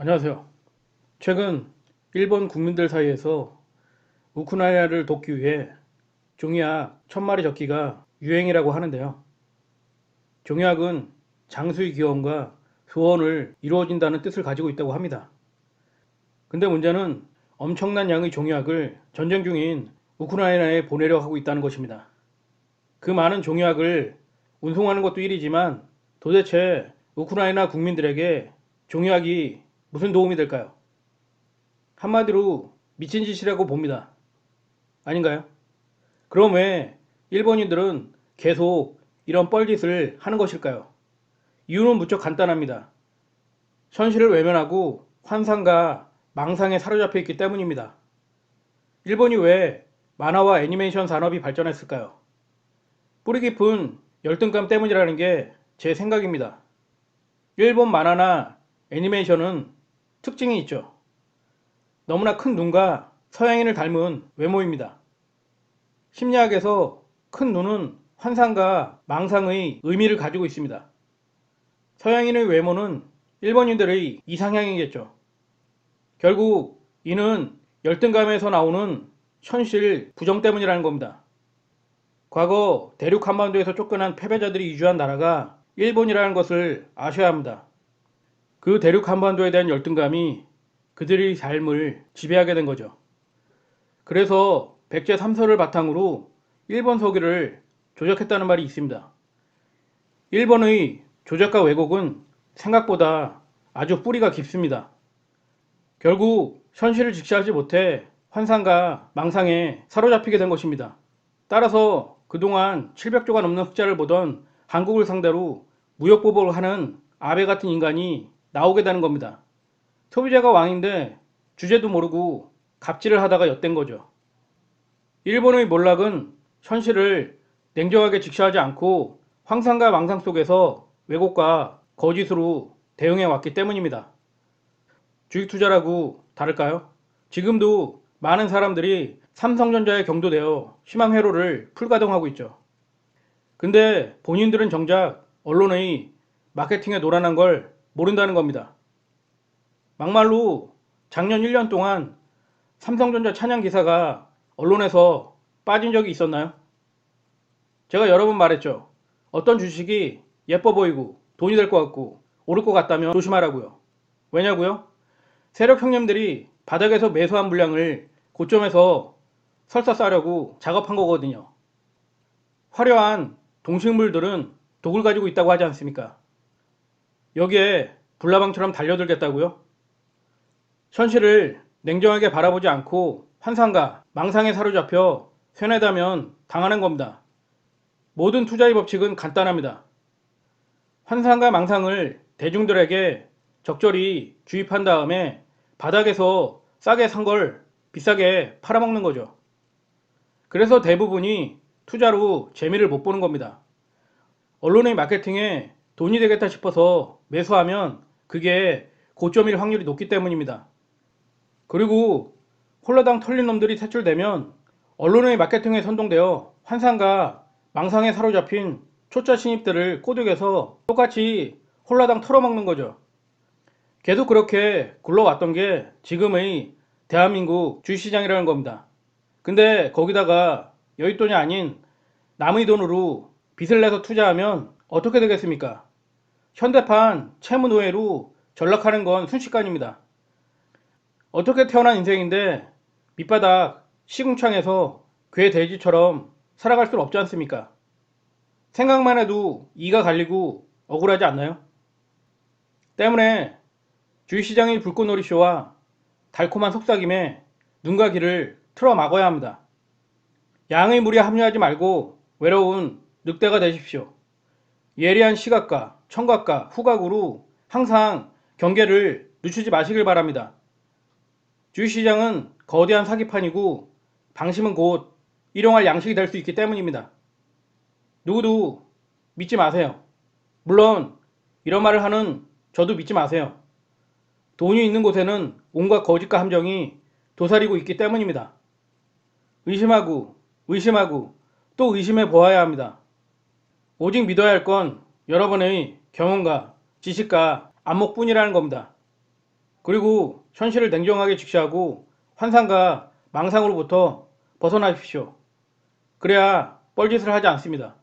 안녕하세요. 최근 일본 국민들 사이에서 우크라이나를 돕기 위해 종이약 1000마리 적기가 유행이라고 하는데요. 종이약은 장수의 기원과 소원을 이루어진다는 뜻을 가지고 있다고 합니다. 근데 문제는 엄청난 양의 종이약을 전쟁 중인 우크라이나에 보내려 하고 있다는 것입니다. 그 많은 종이약을 운송하는 것도 일이지만 도대체 우크라이나 국민들에게 종이약이 무슨 도움이 될까요? 한마디로 미친 짓이라고 봅니다. 아닌가요? 그럼 왜 일본인들은 계속 이런 뻘짓을 하는 것일까요? 이유는 무척 간단합니다. 현실을 외면하고 환상과 망상에 사로잡혀 있기 때문입니다. 일본이 왜 만화와 애니메이션 산업이 발전했을까요? 뿌리 깊은 열등감 때문이라는 게 제 생각입니다. 일본 만화나 애니메이션은 특징이 있죠. 너무나 큰 눈과 서양인을 닮은 외모입니다. 심리학에서 큰 눈은 환상과 망상의 의미를 가지고 있습니다. 서양인의 외모는 일본인들의 이상향이겠죠. 결국 이는 열등감에서 나오는 현실 부정 때문이라는 겁니다. 과거 대륙 한반도에서 쫓겨난 패배자들이 이주한 나라가 일본이라는 것을 아셔야 합니다. 그 대륙 한반도에 대한 열등감이 그들의 삶을 지배하게 된 거죠. 그래서 백제 3서를 바탕으로 일본 서기를 조작했다는 말이 있습니다. 일본의 조작과 왜곡은 생각보다 아주 뿌리가 깊습니다. 결국 현실을 직시하지 못해 환상과 망상에 사로잡히게 된 것입니다. 따라서 그동안 700조가 넘는 흑자를 보던 한국을 상대로 무역보복을 하는 아베 같은 인간이 나오게 되는 겁니다. 소비자가 왕인데 주제도 모르고 갑질을 하다가 엿된 거죠. 일본의 몰락은 현실을 냉정하게 직시하지 않고 황상과 망상 속에서 왜곡과 거짓으로 대응해 왔기 때문입니다. 주식 투자라고 다를까요? 지금도 많은 사람들이 삼성전자에 경도되어 희망 회로를 풀가동하고 있죠. 근데 본인들은 정작 언론의 마케팅에 노란한 걸 모른다는 겁니다. 막말로 작년 1년 동안 삼성전자 찬양 기사가 언론에서 빠진 적이 있었나요? 제가 여러 번 말했죠. 어떤 주식이 예뻐 보이고 돈이 될 것 같고 오를 것 같다면 조심하라고요. 왜냐고요? 세력 형님들이 바닥에서 매수한 물량을 고점에서 설사 싸려고 작업한 거거든요. 화려한 동식물들은 독을 가지고 있다고 하지 않습니까? 여기에 불나방처럼 달려들겠다고요? 현실을 냉정하게 바라보지 않고 환상과 망상에 사로잡혀 세뇌다면 당하는 겁니다. 모든 투자의 법칙은 간단합니다. 환상과 망상을 대중들에게 적절히 주입한 다음에 바닥에서 싸게 산 걸 비싸게 팔아먹는 거죠. 그래서 대부분이 투자로 재미를 못 보는 겁니다. 언론의 마케팅에 돈이 되겠다 싶어서 매수하면 그게 고점일 확률이 높기 때문입니다. 그리고 홀라당 털린 놈들이 퇴출되면 언론의 마케팅에 선동되어 환상과 망상에 사로잡힌 초짜 신입들을 꼬드겨서 똑같이 홀라당 털어먹는 거죠. 계속 그렇게 굴러왔던 게 지금의 대한민국 주식시장이라는 겁니다. 근데 거기다가 여윳돈이 아닌 남의 돈으로 빚을 내서 투자하면 어떻게 되겠습니까? 현대판 채무노예로 전락하는 건 순식간입니다. 어떻게 태어난 인생인데 밑바닥 시궁창에서 괴 돼지처럼 살아갈 수는 없지 않습니까? 생각만 해도 이가 갈리고 억울하지 않나요? 때문에 주식시장의 불꽃놀이쇼와 달콤한 속삭임에 눈과 귀를 틀어 막아야 합니다. 양의 물에 합류하지 말고 외로운 늑대가 되십시오. 예리한 시각과 청각과 후각으로 항상 경계를 늦추지 마시길 바랍니다. 주식시장은 거대한 사기판이고 방심은 곧 일용할 양식이 될 수 있기 때문입니다. 누구도 믿지 마세요. 물론 이런 말을 하는 저도 믿지 마세요. 돈이 있는 곳에는 온갖 거짓과 함정이 도사리고 있기 때문입니다. 의심하고 의심하고 또 의심해 보아야 합니다. 오직 믿어야 할 건 여러분의 경험과 지식과 안목뿐이라는 겁니다. 그리고 현실을 냉정하게 직시하고 환상과 망상으로부터 벗어나십시오. 그래야 뻘짓을 하지 않습니다.